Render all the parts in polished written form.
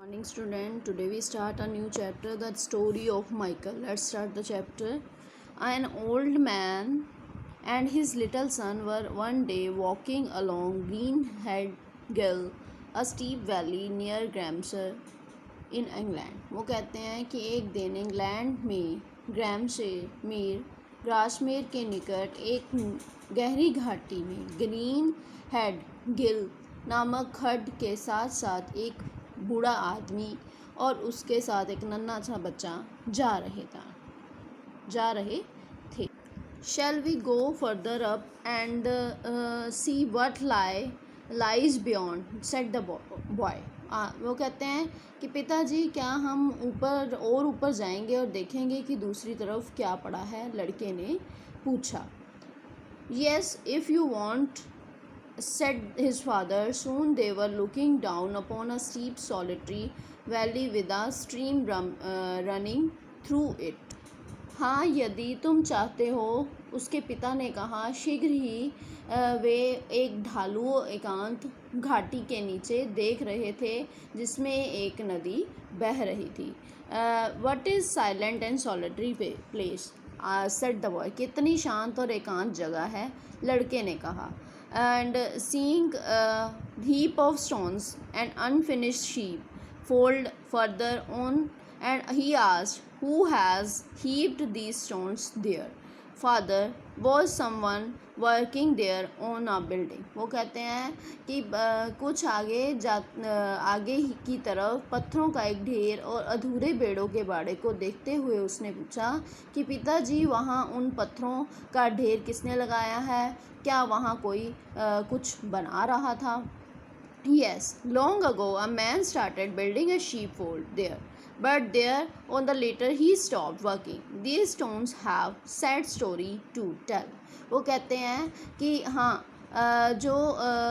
Morning student, today we start a new chapter, the story of Michael. Let's start the chapter. An old man and his little son were one day walking along Greenhead Gill, a steep valley near Gramshire in England. वो कहते हैं कि एक दिन England में ग्रासमेर के निकट एक गहरी घाटी में ग्रीन हेड गिल नामक खड्ड के साथ साथ एक बूढ़ा आदमी और उसके साथ एक नन्हा सा बच्चा जा रहे थे. Shall we go further up and see what lies beyond? said the boy. वो कहते हैं कि पिताजी क्या हम ऊपर जाएंगे और देखेंगे कि दूसरी तरफ क्या पड़ा है. लड़के ने पूछा. Yes, if you want, said his father. Soon they were looking down upon a steep solitary valley with a stream running through it. हाँ, यदि तुम चाहते हो, उसके पिता ने कहा. शीघ्र ही वे एक ढालू एकांत घाटी के नीचे देख रहे थे जिसमें एक नदी बह रही थी. What is silent and solitary place? said the boy. कितनी शांत और एकांत जगह है, लड़के ने कहा. And seeing a heap of stones and unfinished sheep fold further on, and he asked, who has heaped these stones there? Father, was someone working there on a building? वो कहते हैं कि कुछ आगे की तरफ पत्थरों का एक ढेर और अधूरे बेड़ों के बाड़े को देखते हुए उसने पूछा कि पिताजी, वहाँ उन पत्थरों का ढेर किसने लगाया है? क्या वहाँ कोई कुछ बना रहा था? Yes, long ago a man started building a sheepfold there. But there on the later he stopped working. These stones have sad story to tell. वो कहते हैं कि हाँ, जो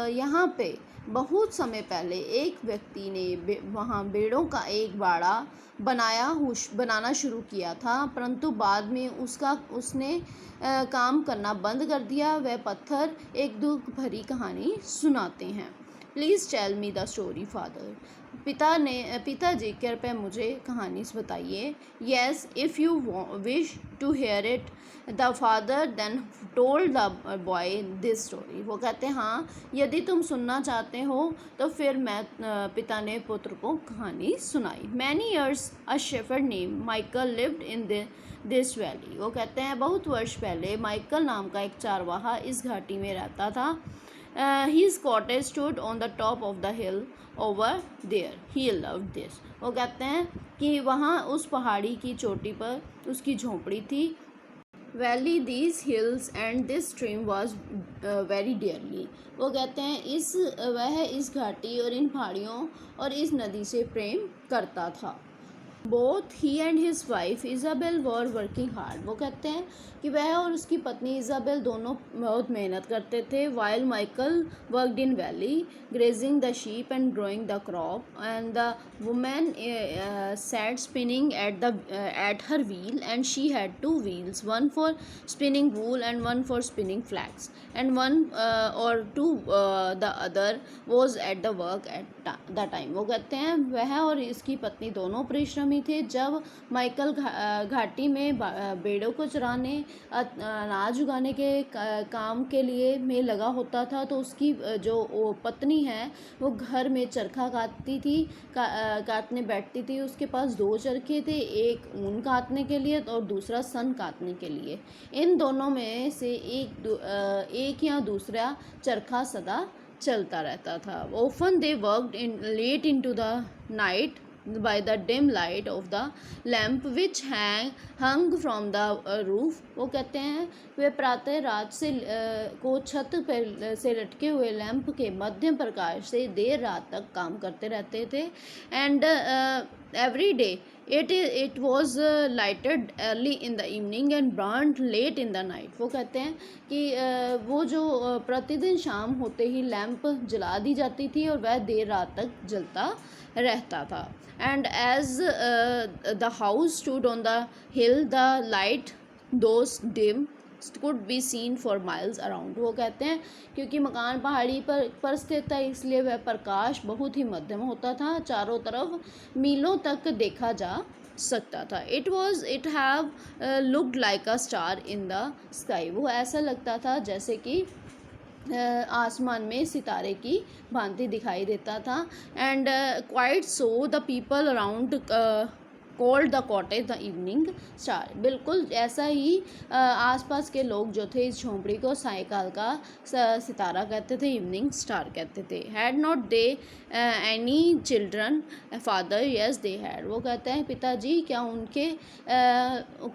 यहाँ पे बहुत समय पहले एक व्यक्ति ने वहाँ बेड़ों का एक बाड़ा बनाना शुरू किया था, परंतु बाद में उसने काम करना बंद कर दिया. वह पत्थर एक दुख भरी कहानी सुनाते हैं. Please tell me the story father. पिताजी कृपया मुझे कहानी बताइए. Yes, if you wish to hear it, the father then told the boy this story. वो कहते हैं हाँ, यदि तुम सुनना चाहते हो तो फिर पिता ने पुत्र को कहानी सुनाई. Many years a shepherd name Michael lived in this valley. वो कहते हैं बहुत वर्ष पहले माइकल नाम का एक चारवाहा इस घाटी में रहता था. His cottage stood on the top of the hill over there. He loved this. वो कहते हैं कि वहाँ उस पहाड़ी की चोटी पर उसकी झोंपड़ी थी. Valley, these hills and this stream was very dearly. वो कहते हैं वह इस घाटी और इन पहाड़ियों और इस नदी से प्रेम करता था. Both he and his wife Isabel were working hard. वो कहते हैं कि वह और उसकी पत्नी इज़ाबेल दोनों बहुत मेहनत करते थे. While Michael worked in valley, grazing the sheep and growing the crop, and the woman sat spinning at her wheel, and she had two wheels, one for spinning wool and one for spinning flax, and one or two the other was at the work at the time. वो कहते हैं वह और इसकी पत्नी दोनों परिश्रमी थे. जब माइकल घाटी में बेड़ों को चराने, अनाज उगाने के काम के लिए में लगा होता था, तो उसकी जो पत्नी है वो घर में चरखा काटने बैठती थी. उसके पास दो चरखे थे, एक ऊन काटने के लिए और दूसरा सन काटने के लिए. इन दोनों में से एक या दूसरा चरखा सदा चलता रहता था. Often they worked late into the night by the dim light of the lamp which hung from the roof. वो कहते हैं वे प्रातः रात को छत पर से लटके हुए लैंप के मध्यम प्रकाश से देर रात तक काम करते रहते थे. And every day it was lighted early in the evening and burned late in the night. वो कहते हैं कि वो जो प्रतिदिन शाम होते ही लैंप जला दी जाती थी और वह देर रात तक जलता रहता था. And as the house stood on the hill, the light, those dim could be seen for miles around। वो कहते हैं क्योंकि मकान पहाड़ी पर स्थित था इसलिए वह प्रकाश बहुत ही मध्यम होता था, चारों तरफ मीलों तक देखा जा सकता था। It have looked like a star in the sky. वो ऐसा लगता था जैसे कि आसमान में सितारे की भांति दिखाई देता था। And quite so the people around called the cottage the evening star. बिल्कुल ऐसा ही आसपास के लोग जो थे इस झोंपड़ी को सायकाल का सितारा कहते थे, इवनिंग स्टार कहते थे। Had not they any children father? Yes they had. वो कहते हैं पिताजी क्या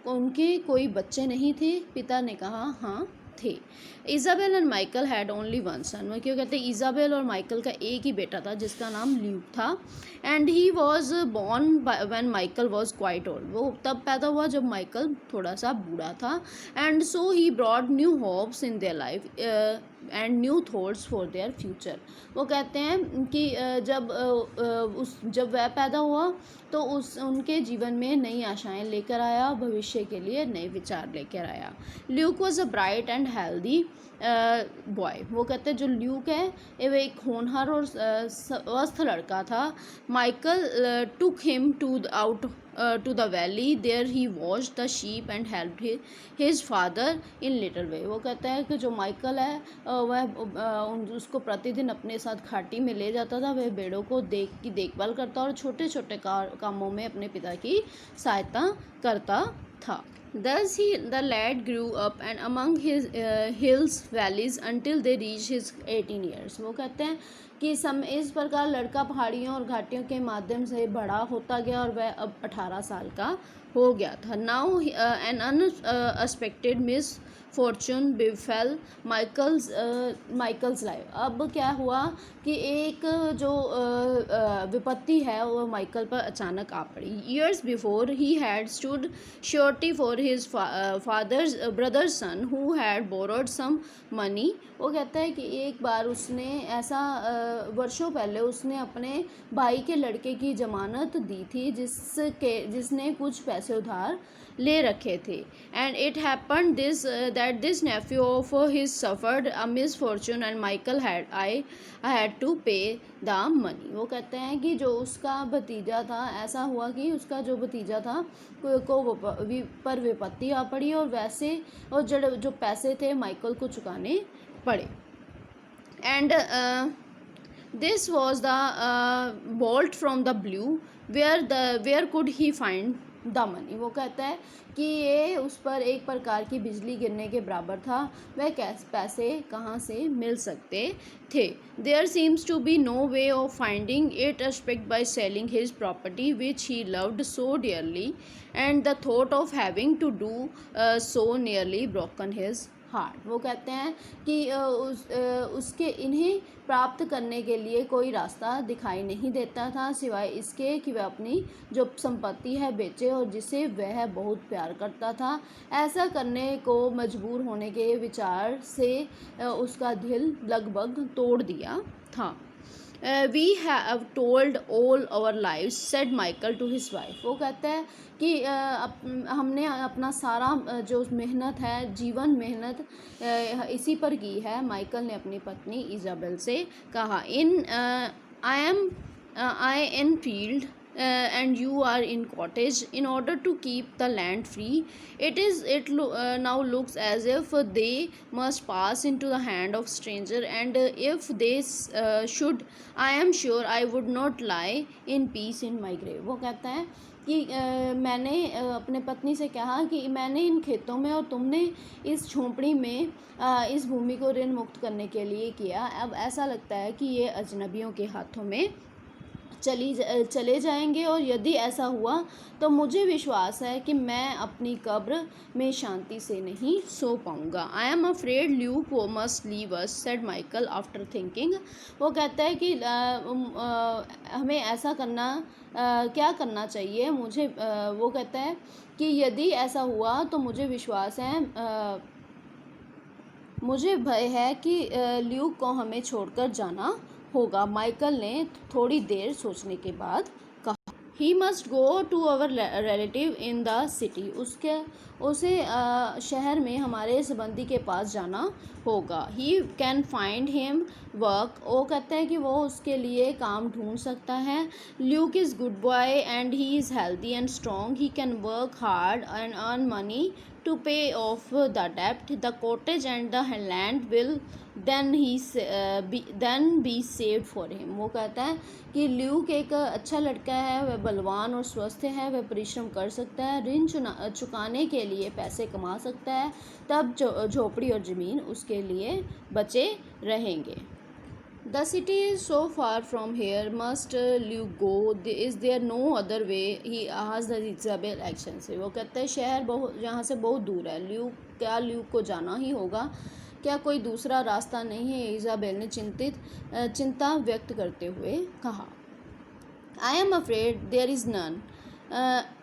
उनके कोई बच्चे नहीं थे? पिता ने कहा हाँ थे। Isabel and Michael had only one son. वो क्यों कहते हैं इज़ाबेल और माइकल का एक ही बेटा था जिसका नाम ल्यूक था। And he was born when Michael was quite old. वो तब पैदा हुआ जब माइकल थोड़ा सा बूढ़ा था। And so he brought new hopes in their life and new thoughts for their future. वो कहते हैं कि जब वह पैदा हुआ तो उनके जीवन में नई आशाएं लेकर आया, भविष्य के लिए नए विचार लेकर आया। Luke was a bright and healthy boy. वो कहते हैं जो ल्यूक है वह एक होनहार और स्वस्थ लड़का था। Michael took him to the valley. There he watched the sheep and helped his father in little way। वो कहता है कि जो माइकल है वह उसको प्रतिदिन अपने साथ घाटी में ले जाता था, वह भेड़ों को देखभाल करता और छोटे छोटे कामों में अपने पिता की सहायता करता था। Thus the lad grew up and among his hills valleys until they reached his 18 years। वो कहते हैं कि इस प्रकार लड़का पहाड़ियों और घाटियों के माध्यम से बड़ा होता गया और वह अब 18 साल का हो गया था। Now an unexpected misfortune befell Michael's life. अब क्या हुआ कि एक जो विपत्ति है वो माइकल पर अचानक आ पड़ी। Years before he had stood surety for his father's brother's son who had borrowed some money. वो कहता है कि एक बार उसने ऐसा वर्षों पहले उसने अपने भाई के लड़के की जमानत दी थी जिसने कुछ पैसे उधार ले रखे थे। And it happened that this nephew of his suffered a misfortune and Michael had to pay the money. वो कहते हैं कि जो उसका भतीजा था, ऐसा हुआ कि उसका जो भतीजा था को पर विपत्ति आ पड़ी और जो पैसे थे माइकल को चुकाने पड़े। And this was the bolt from the blue where could he find the money. वो कहता है कि ये उस पर एक प्रकार की बिजली गिरने के बराबर था, वह पैसे कहाँ से मिल सकते थे। There seems to be no way of finding it except by selling his property which he loved so dearly and the thought of having to do so nearly broken his heart. वो कहते हैं कि उसके इन्हें प्राप्त करने के लिए कोई रास्ता दिखाई नहीं देता था सिवाय इसके कि वह अपनी जो संपत्ति है बेचे और जिसे वह बहुत प्यार करता था। ऐसा करने को मजबूर होने के विचार से उसका दिल लगभग तोड़ दिया था। We have toiled all our lives said Michael to his wife. वो कहता है कि हमने अपना सारा जो मेहनत है जीवन मेहनत इसी पर की है। माइकल ने अपनी पत्नी इज़ाबेल से कहा आई इन field and you are in cottage in order to keep the land free. Now looks as if they must pass into the hand of stranger and if they should I am sure I would not lie in peace in my grave। वो कहता है कि मैंने अपने पत्नी से कहा कि मैंने इन खेतों में और तुमने इस झोंपड़ी में इस भूमि को ऋण मुक्त करने के लिए किया। अब ऐसा लगता है कि ये अजनबियों के हाथों में चले जाएंगे और यदि ऐसा हुआ तो मुझे विश्वास है कि मैं अपनी कब्र में शांति से नहीं सो पाऊंगा। आई एम अफ्रेड ल्यूक वो must leave us said Michael after thinking. वो कहता है कि हमें ऐसा क्या करना चाहिए मुझे। वो कहता है कि यदि ऐसा हुआ तो मुझे विश्वास है मुझे भय है कि ल्यूक को हमें छोड़कर जाना होगा। माइकल ने थोड़ी देर सोचने के बाद कहा he must go to our relative in the city, उसे शहर में हमारे संबंधी के पास जाना होगा। He can find him work, वो कहते हैं कि वो उसके लिए काम ढूंढ सकता है। Luke is good boy and he is healthy and strong, he can work hard and earn money to pay off the debt. The cottage and the land will then be saved for him. वो कहता है कि Luke एक अच्छा लड़का है, वह बलवान और स्वस्थ है, वह परिश्रम कर सकता है, ऋण चुकाने के लिए पैसे कमा सकता है, तब झोपड़ी और ज़मीन उसके लिए बचे रहेंगे। The city is so far from here. Must Luke go? Is there no other way? He asked the Isabel anxiously. वो कहते हैं शहर बहुत यहाँ से बहुत दूर है, ल्यूक को जाना ही होगा, क्या कोई दूसरा रास्ता नहीं है? इज़ाबेल ने चिंता व्यक्त करते हुए कहा। I am afraid there is none.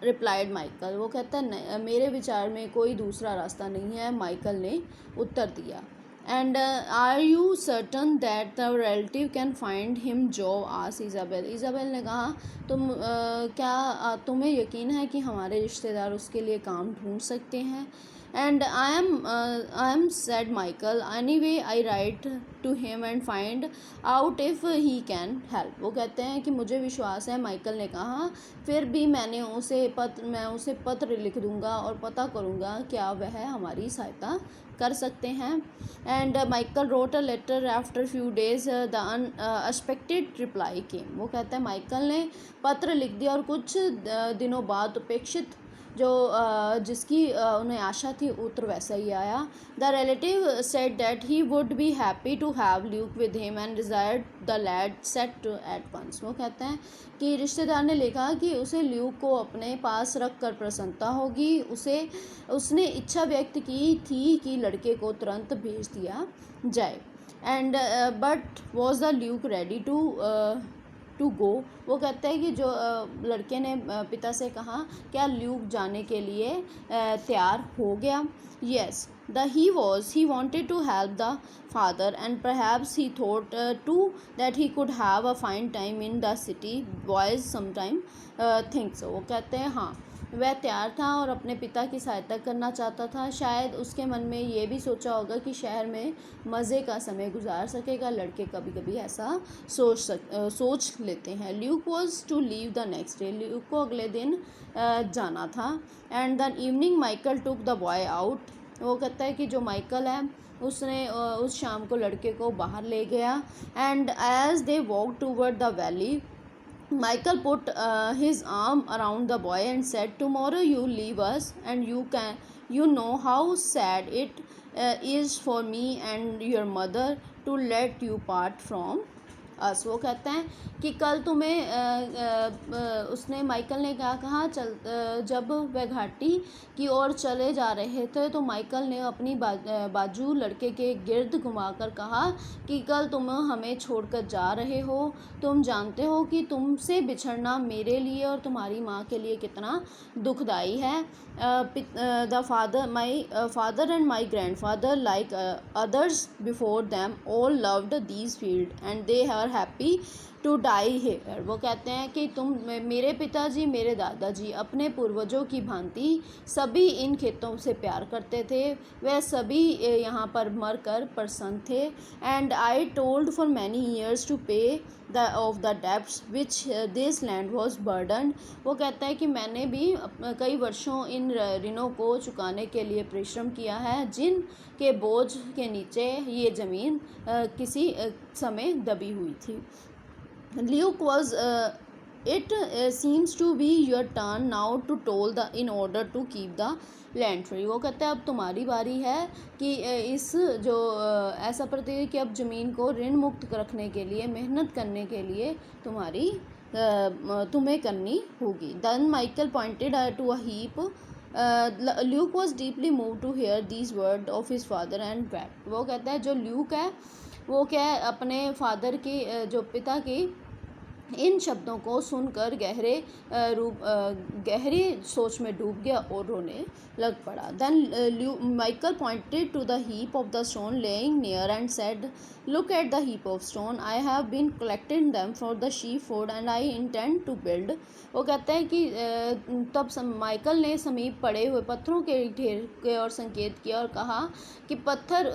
Replied Michael, वो कहता है मेरे विचार में कोई दूसरा रास्ता नहीं है, माइकल ने उत्तर दिया। And are you certain that the relative can find him job? आस इज़ाबेल ने कहा क्या तुम्हें यकीन है कि हमारे रिश्तेदार उसके लिए काम ढूंढ सकते हैं? And I am said Michael, anyway I write to him and find out if he can help. वो कहते हैं कि मुझे विश्वास है, माइकल ने कहा, फिर भी मैं उसे पत्र लिख दूंगा और पता करूंगा क्या वह हमारी सहायता कर सकते हैं। And Michael wrote a letter after few days the unexpected reply came. वो कहता है माइकल ने पत्र लिख दिया और कुछ दिनों बाद अपेक्षित जिसकी उन्हें आशा थी उत्तर वैसा ही आया। The relative said that he would be happy to have Luke with him and desired the lad sent at once. वो कहते हैं कि रिश्तेदार ने लिखा कि उसे ल्यूक को अपने पास रख कर प्रसन्नता होगी। उसने इच्छा व्यक्त की थी कि लड़के को तुरंत भेज दिया जाए। And but was the Luke ready to go? वो कहते हैं कि जो लड़के ने पिता से कहा क्या ल्यूक जाने के लिए तैयार हो गया? Yes he wanted to help the father and perhaps he thought too that he could have a fine time in the city. Boys sometime think so. वो कहते हैं हाँ, वह तैयार था और अपने पिता की सहायता करना चाहता था। शायद उसके मन में ये भी सोचा कि शहर में मज़े का समय गुजार सकेगा। लड़के कभी कभी ऐसा सोच लेते हैं। Luke was to leave the next day. Luke को अगले दिन जाना था। And the evening Michael took the boy out. वो कहता है कि जो माइकल है उसने उस शाम को लड़के को बाहर ले गया। And as they walk toward the valley Michael put his arm around the boy and said, tomorrow you leave us and you know how sad it is for me and your mother to let you part from us. वो कहते हैं कि कल तुम्हें उसने Michael ने क्या कहा, जब वह घाटी की ओर चले जा रहे थे तो माइकल ने अपनी बाजू लड़के के गिर्द घुमाकर कहा कि कल तुम हमें छोड़कर जा रहे हो। तुम जानते हो कि तुमसे बिछड़ना मेरे लिए और तुम्हारी माँ के लिए कितना दुखदाई है। My father and my grandfather like others before them all loved these field and they are happy to die here. वो कहते हैं कि मेरे पिताजी, मेरे दादाजी अपने पूर्वजों की भांति सभी इन खेतों से प्यार करते थे। वह सभी यहाँ पर मर कर प्रसन्न थे। And I toiled for many years to pay off the debts which this land was burden. वो कहता है कि मैंने भी कई वर्षों इन ऋणों को चुकाने के लिए परिश्रम किया है जिन के बोझ के नीचे ये ज़मीन किसी समय दबी हुई थी। Luke was it seems to be your turn now to toll the in order to keep the land free। वो कहते हैं अब तुम्हारी बारी है कि इस जो ऐसा प्रतीत है कि अब ज़मीन को ऋण मुक्त रखने के लिए मेहनत करने के लिए तुम्हें करनी होगी। Then Michael pointed to a heap. Luke was deeply moved to hear these words of his father and wept। वो कहता है जो ल्यूक है वो क्या है अपने फादर की जो पिता की इन शब्दों को सुनकर गहरी सोच में डूब गया और रोने लग पड़ा। Then Michael pointed to the heap of the stone lying near and said, look at the heap of stone, I have been collecting them for the sheep food and I intend to build. वो कहते हैं कि तब Michael ने समीप पड़े हुए पत्थरों के ढेर के ओर संकेत किया और कहा कि पत्थर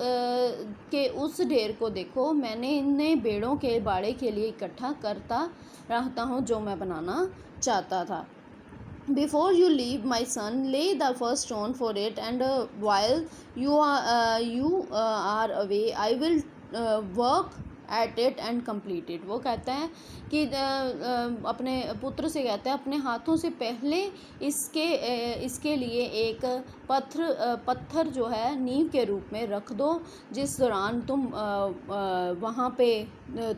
के उस ढेर को देखो, मैंने इन्हें भेड़ों के बाड़े के लिए इकट्ठा करता रहता हूँ जो मैं बनाना चाहता था। Before you leave, my son, lay the first stone for it, and while you are away, I will work at it and complete it. वो कहते हैं कि अपने पुत्र से कहते हैं अपने हाथों से पहले इसके लिए एक पत्थर जो है नींव के रूप में रख दो, जिस दौरान तुम वहाँ पे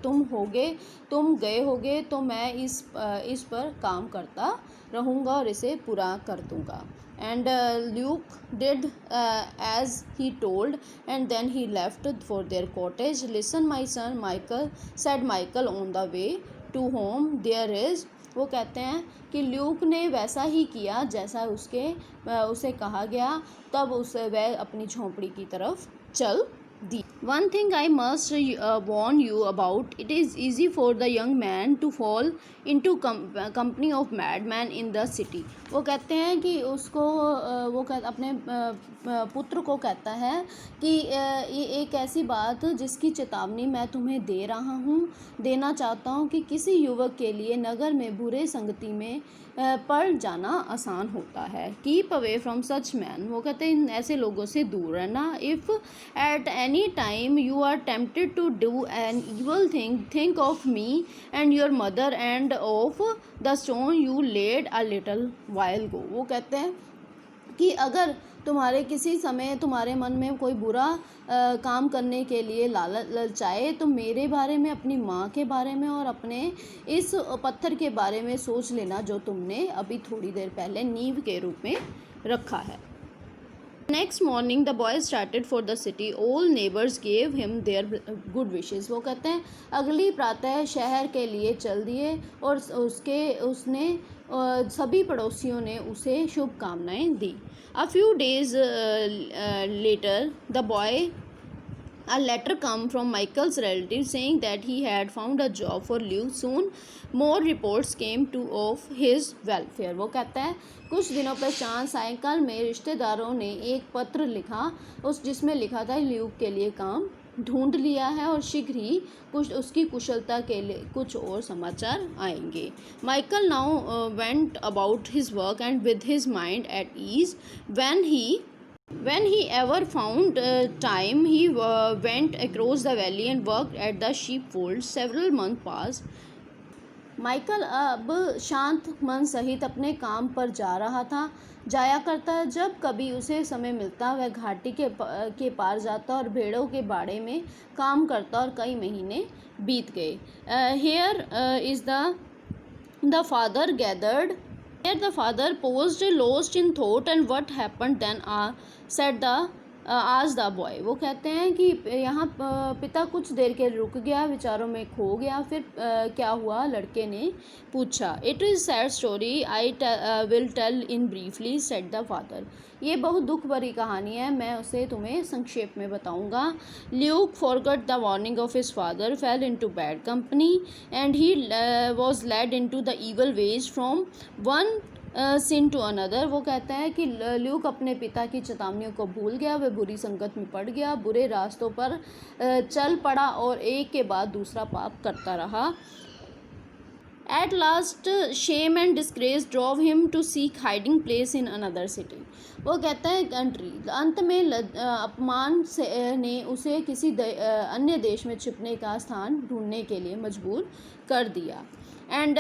तुम गए होगे तो मैं इस पर काम करता रहूँगा और इसे पूरा कर दूँगा। And Luke did as he told, and then he left for their cottage. Listen, my son, Michael, said Michael on the way to home. There is, वो कहते हैं कि ल्यूक ने वैसा ही किया जैसा उसे कहा गया, तब वह अपनी झोंपड़ी की तरफ चल दी। One thing I must warn you about, it is easy for the young man to fall into company of madmen in the city. वो कहते हैं कि उसको अपने पुत्र को कहता है कि ये एक ऐसी बात जिसकी चेतावनी मैं तुम्हें देना चाहता हूँ कि किसी युवक के लिए नगर में बुरे संगति में पड़ जाना आसान होता है। Keep away from such man, वो कहते हैं ऐसे लोगों से दूर रहना। If at any time you are tempted to do an evil thing, think of me and your mother and of the stone you laid a little while go. वो कहते हैं कि अगर तुम्हारे किसी समय तुम्हारे मन में कोई बुरा काम करने के लिए ललचाए तो मेरे बारे में, अपनी माँ के बारे में और अपने इस पत्थर के बारे में सोच लेना जो तुमने अभी थोड़ी देर पहले नींव के रूप में रखा है। Next morning the boy started for the city, all neighbours gave him their good wishes. वो कहते हैं अगली प्रातः शहर के लिए चल दिए और उसने सभी पड़ोसियों ने उसे शुभकामनाएं दी। A few days later the boy, a letter come from Michael's relative saying that he had found a job for Luke. Soon more reports came to of his welfare. वो कहता है कुछ दिनों पश्चात साइकिल में रिश्तेदारों ने एक पत्र लिखा जिसमें लिखा था ल्यूक के लिए काम ढूंढ लिया है और शीघ्र ही उसकी कुशलता के लिए कुछ और समाचार आएंगे। Michael now went about his work and with his mind at ease. When he ever found time, he went across the valley and worked at the sheepfold. Several months passed. Michael अब शांत मन सहित अपने काम पर जाया करता है। जब कभी उसे समय मिलता वह घाटी के पार जाता और भेड़ों के बाड़े में काम करता और कई महीने बीत गए। Here the father gathered. Here the father paused, lost in thought, and what happened then asked the boy. वो कहते हैं कि यहाँ पिता कुछ देर के रुक गया, विचारों में खो गया। फिर क्या हुआ, लड़के ने पूछा। It is sad story, I will tell in briefly, said the father. ये बहुत दुख भरी कहानी है, मैं उसे तुम्हें संक्षेप में बताऊंगा। Luke forgot the warning of his father, fell into bad company, and he was led into the evil ways from one sin to another. वो कहता है कि ल्यूक अपने पिता की चेतावनियों को भूल गया, वह बुरी संगत में पड़ गया, बुरे रास्तों पर चल पड़ा और एक के बाद दूसरा पाप करता रहा। At last, shame and disgrace drove him to seek hiding place in another city. वो कहता है कंट्री, अंत में अपमान ने उसे किसी अन्य देश में छिपने का स्थान ढूंढने के लिए मजबूर कर दिया। And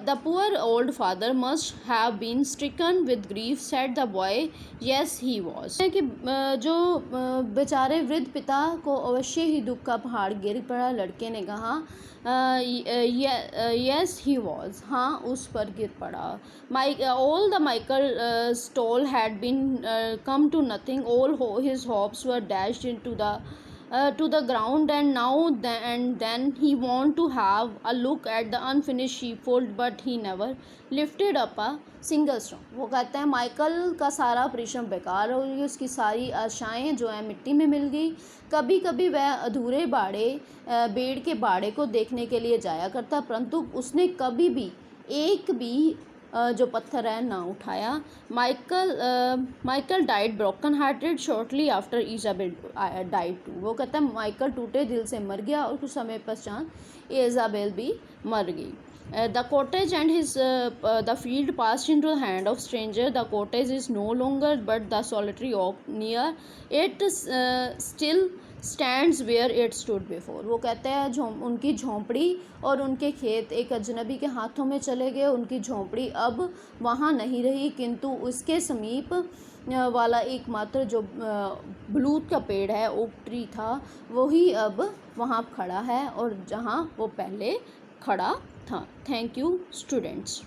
the poor old father must have been stricken with grief, said the boy. Yes, he was. कि जो बेचारे वृद्ध पिता को अवश्य ही दुख का पहाड़ गिर पड़ा। लड़के ने कहा yes he was, हाँ उस पर गिर पड़ा। All the Michael stole had been come to nothing. All his hopes were dashed into the to the ground, and now and then he want to have a look at the unfinished sheepfold, but he never lifted up a single stone. वो कहते हैं Michael का सारा परिश्रम बेकार हो गई, उसकी सारी आशाएं जो है मिट्टी में मिल गई। कभी कभी वह अधूरे बेड़ के बाड़े को देखने के लिए जाया करता, परंतु उसने कभी भी एक भी जो पत्थर है ना उठाया। Michael died broken hearted shortly after Isabel died too. वो कहता है माइकल टूटे दिल से मर गया और कुछ समय पश्चात इजाबेल भी मर गई। The cottage and the field passed into the hand of stranger. The cottage is no longer, but the solitary oak near it still stands where it stood before. वो कहते हैं उनकी झोंपड़ी और उनके खेत एक अजनबी के हाथों में चले गए। उनकी झोंपड़ी अब वहाँ नहीं रही, किंतु उसके समीप वाला एकमात्र जो बलूत का पेड़ है, ओक ट्री था, वही अब वहाँ खड़ा है और जहाँ वो पहले खड़ा था। Thank you students.